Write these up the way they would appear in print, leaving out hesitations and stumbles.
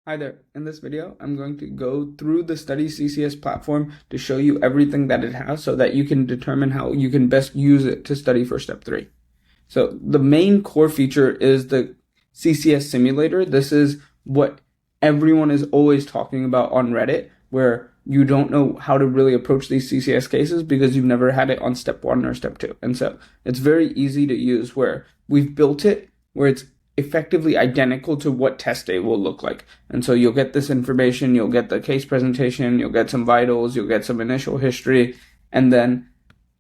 Hi there. In this video, I'm going to go through the StudyCCS platform to show you everything that it has so that you can determine how you can best use it to study for step 3. So the main core feature is the CCS simulator. This is what everyone is always talking about on Reddit, where you don't know how to really approach these CCS cases because you've never had it on step 1 or step 2. And so it's very easy to use, where we've built it where it's effectively identical to what test day will look like. And so you'll get this information, you'll get the case presentation, you'll get some vitals, you'll get some initial history, and then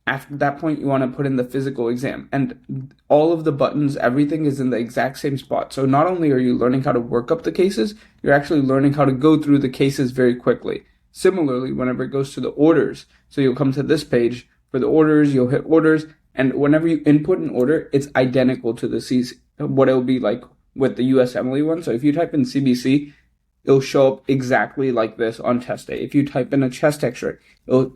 after that point, you want to put in the physical exam. And all of the buttons, everything is in the exact same spot. So not only are you learning how to work up the cases, you're actually learning how to go through the cases very quickly. Similarly, whenever it goes to the orders, so you'll come to this page for the orders, you'll hit orders, and whenever you input an order, it's identical to the what it'll be like with the USMLE one. So if you type in CBC, it'll show up exactly like this on test day. If you type in a chest x-ray, it'll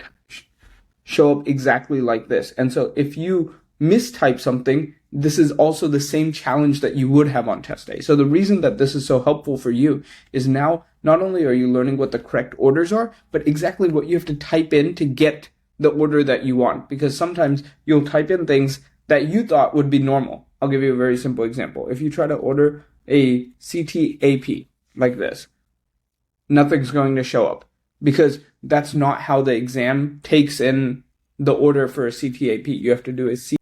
show up exactly like this. And so if you mistype something, this is also the same challenge that you would have on test day. So the reason that this is so helpful for you is now not only are you learning what the correct orders are, but exactly what you have to type in to get the order that you want. Because sometimes you'll type in things that you thought would be normal. I'll give you a very simple example. If you try to order a CT-AP like this, nothing's going to show up because that's not how the exam takes in the order for a CT-AP. You have to do a CT.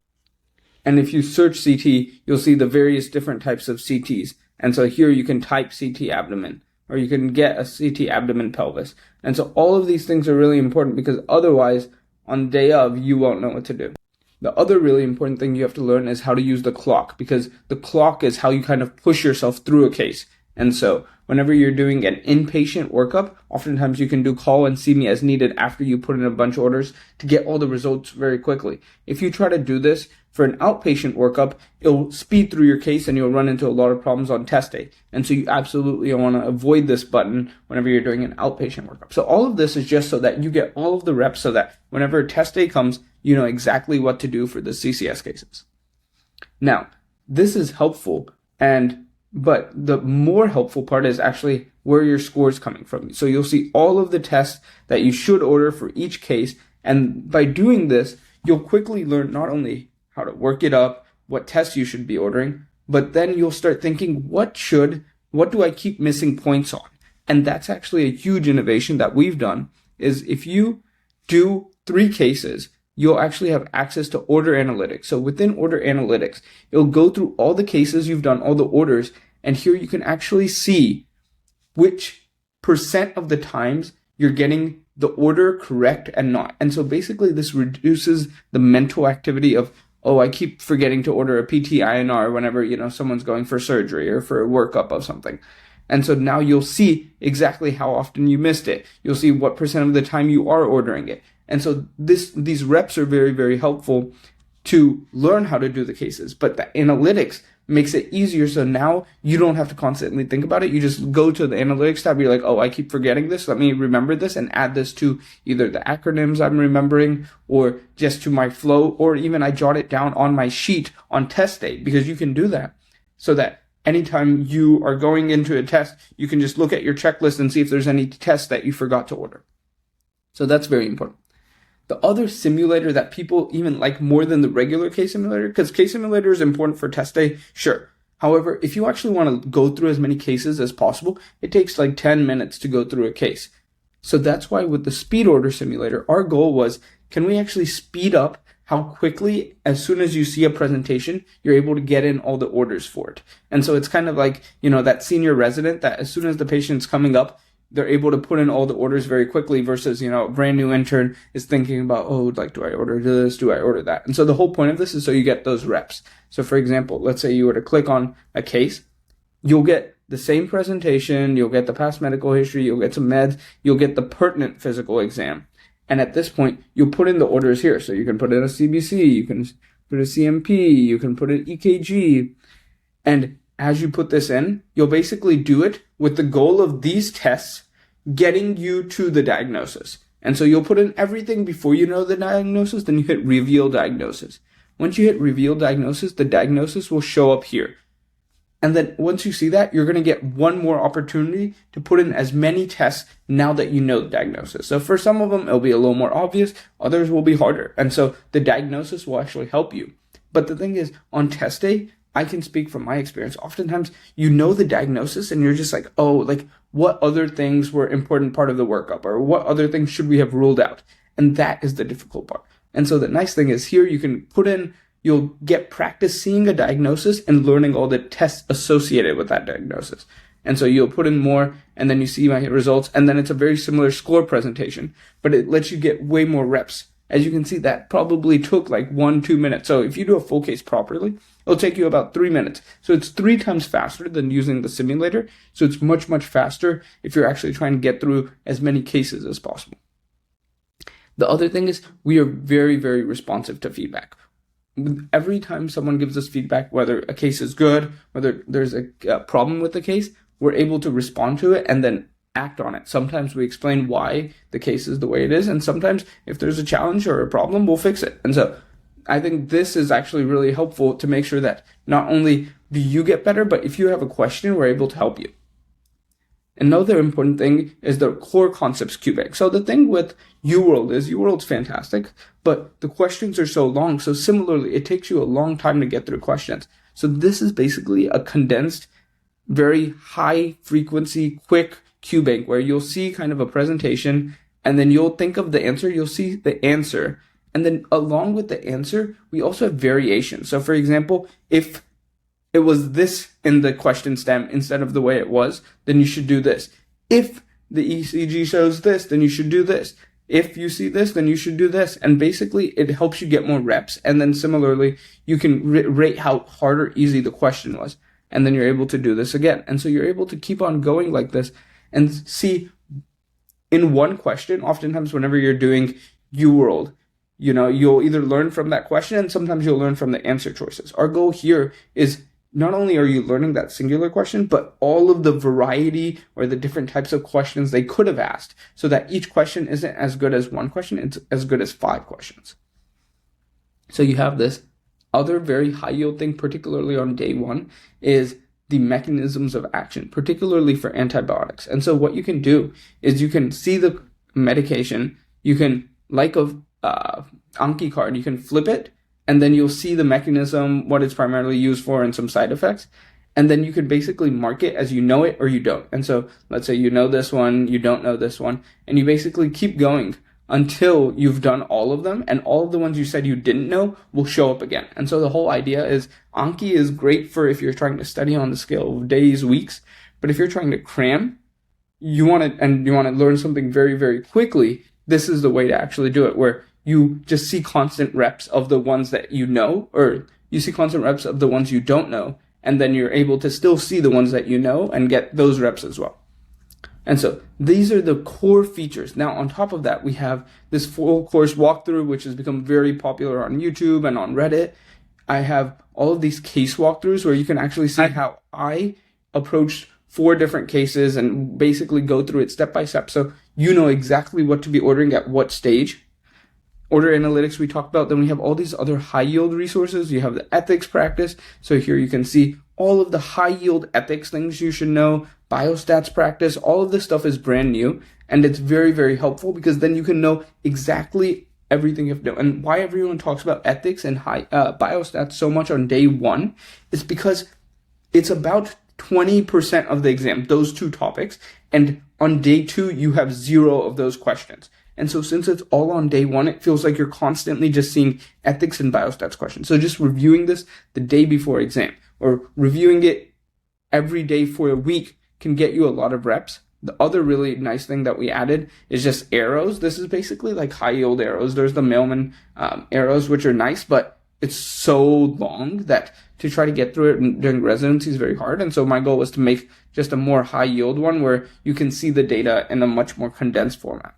And if you search CT, you'll see the various different types of CTs. And so here you can type CT abdomen, or you can get a CT abdomen pelvis. And so all of these things are really important because otherwise, on day of, you won't know what to do. The other really important thing you have to learn is how to use the clock, because the clock is how you kind of push yourself through a case. And so whenever you're doing an inpatient workup, oftentimes you can do call and see me as needed after you put in a bunch of orders to get all the results very quickly. If you try to do this for an outpatient workup, it'll speed through your case and you'll run into a lot of problems on test day. And so you absolutely want to avoid this button whenever you're doing an outpatient workup. So all of this is just so that you get all of the reps so that whenever test day comes, you know exactly what to do for the CCS cases. Now, this is helpful, but the more helpful part is actually where your score is coming from. So you'll see all of the tests that you should order for each case. And by doing this, you'll quickly learn not only how to work it up, what tests you should be ordering, but then you'll start thinking, what do I keep missing points on? And that's actually a huge innovation that we've done, is if you do 3 cases, you'll actually have access to order analytics. So within order analytics, it'll go through all the cases you've done, all the orders, and here you can actually see which % of the times you're getting the order correct and not. And so basically this reduces the mental activity of, oh, I keep forgetting to order a PT-INR whenever, someone's going for surgery or for a workup of something. And so now you'll see exactly how often you missed it. You'll see what % of the time you are ordering it. And so these reps are very, very helpful to learn how to do the cases. But the analytics makes it easier. So now you don't have to constantly think about it. You just go to the analytics tab. You're like, oh, I keep forgetting this. Let me remember this and add this to either the acronyms I'm remembering or just to my flow, or even I jot it down on my sheet on test day, because you can do that so that anytime you are going into a test, you can just look at your checklist and see if there's any tests that you forgot to order. So that's very important. The other simulator that people even like more than the regular case simulator, because case simulator is important for test day, sure. However, if you actually want to go through as many cases as possible, it takes like 10 minutes to go through a case. So that's why with the SpeedOrder simulator, our goal was, can we actually speed up how quickly, as soon as you see a presentation, you're able to get in all the orders for it. And so it's kind of like, that senior resident that as soon as the patient's coming up, they're able to put in all the orders very quickly versus, a brand new intern is thinking about, do I order this? Do I order that? And so the whole point of this is so you get those reps. So for example, let's say you were to click on a case, you'll get the same presentation, you'll get the past medical history, you'll get some meds, you'll get the pertinent physical exam. And at this point, you'll put in the orders here. So you can put in a CBC, you can put a CMP, you can put an EKG. And as you put this in, you'll basically do it with the goal of these tests getting you to the diagnosis. And so you'll put in everything before you know the diagnosis, then you hit reveal diagnosis. Once you hit reveal diagnosis, the diagnosis will show up here. And then once you see that, you're going to get one more opportunity to put in as many tests now that you know the diagnosis. So for some of them, it'll be a little more obvious. Others will be harder. And so the diagnosis will actually help you. But the thing is, on test day, I can speak from my experience. Oftentimes, you know the diagnosis and you're just like, oh, like what other things were important part of the workup, or what other things should we have ruled out? And that is the difficult part. And so the nice thing is here you can put in, you'll get practice seeing a diagnosis and learning all the tests associated with that diagnosis. And so you'll put in more, and then you see my results, and then it's a very similar score presentation, but it lets you get way more reps. As you can see, that probably took like 1-2 minutes. So if you do a full case properly, it'll take you about 3 minutes. So it's 3 times faster than using the simulator. So it's much, much faster if you're actually trying to get through as many cases as possible. The other thing is we are very, very responsive to feedback. Every time someone gives us feedback, whether a case is good, whether there's a problem with the case, we're able to respond to it and then act on it. Sometimes we explain why the case is the way it is, and sometimes if there's a challenge or a problem, we'll fix it. And so I think this is actually really helpful to make sure that not only do you get better, but if you have a question, we're able to help you. Another important thing is the core concepts QBank. So the thing with UWorld's fantastic, but the questions are so long. So similarly, it takes you a long time to get through questions. So this is basically a condensed, very high frequency, quick QBank where you'll see kind of a presentation and then you'll think of the answer, you'll see the answer. And then along with the answer, we also have variations. So for example, if it was this in the question stem instead of the way it was, then you should do this. If the ECG shows this, then you should do this. If you see this, then you should do this. And basically, it helps you get more reps. And then similarly, you can rate how hard or easy the question was. And then you're able to do this again. And so you're able to keep on going like this and see in one question, oftentimes whenever you're doing UWorld, you'll either learn from that question and sometimes you'll learn from the answer choices. Our goal here is not only are you learning that singular question, but all of the variety or the different types of questions they could have asked so that each question isn't as good as one question, it's as good as 5 questions. So you have this other very high yield thing, particularly on day 1, is the mechanisms of action, particularly for antibiotics. And so what you can do is you can see the medication, you can, like a Anki card, you can flip it, and then you'll see the mechanism, what it's primarily used for, and some side effects. And then you can basically mark it as you know it or you don't. And so let's say you know this one, you don't know this one, and you basically keep going until you've done all of them, and all of the ones you said you didn't know will show up again. And so the whole idea is Anki is great for if you're trying to study on the scale of days, weeks, but if you're trying to cram, you want to learn something very, very quickly, this is the way to actually do it, where you just see constant reps of the ones that you know, or you see constant reps of the ones you don't know, and then you're able to still see the ones that you know and get those reps as well. And so these are the core features. Now, on top of that, we have this full course walkthrough, which has become very popular on YouTube and on Reddit. I have all of these case walkthroughs where you can actually see how I approached 4 different cases and basically go through it step by step. So you know exactly what to be ordering at what stage. Order analytics we talked about. Then we have all these other high yield resources. You have the ethics practice. So here you can see all of the high yield ethics things you should know. Biostats practice. All of this stuff is brand new. And it's very, very helpful because then you can know exactly everything you have to know. And why everyone talks about ethics and biostats so much on day 1 is because it's about 20% of the exam, those 2 topics. And on day 2, you have 0 of those questions. And so since it's all on day 1, it feels like you're constantly just seeing ethics and biostats questions. So just reviewing this the day before exam or reviewing it every day for a week can get you a lot of reps. The other really nice thing that we added is just arrows. This is basically like high yield arrows. There's the Mailman arrows, which are nice, but it's so long that to try to get through it during residency is very hard. And so my goal was to make just a more high yield one where you can see the data in a much more condensed format.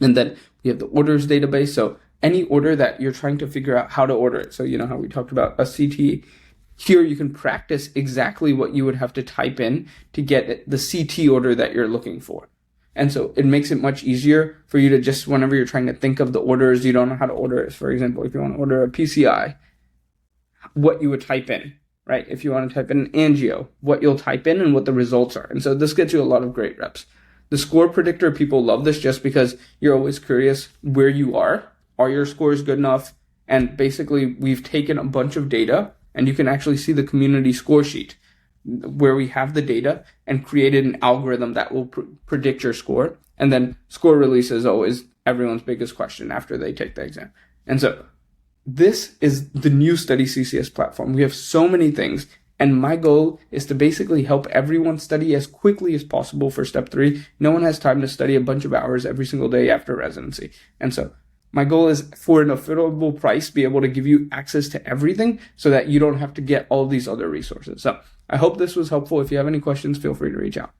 And then we have the orders database. So any order that you're trying to figure out how to order it. So you know how we talked about a CT. Here you can practice exactly what you would have to type in to get the CT order that you're looking for. And so it makes it much easier for you to just, whenever you're trying to think of the orders, you don't know how to order it. For example, if you want to order a PCI, what you would type in. right? If you want to type in angio, what you'll type in and what the results are. And so this gets you a lot of great reps. The score predictor, people love this just because you're always curious where you are. Are your scores good enough? And basically, we've taken a bunch of data, and you can actually see the community score sheet where we have the data and created an algorithm that will predict your score. And then score release is always everyone's biggest question after they take the exam. And so this is the new StudyCCS platform. We have so many things. And my goal is to basically help everyone study as quickly as possible for step 3. No one has time to study a bunch of hours every single day after residency. And so my goal is for an affordable price, be able to give you access to everything so that you don't have to get all these other resources. So I hope this was helpful. If you have any questions, feel free to reach out.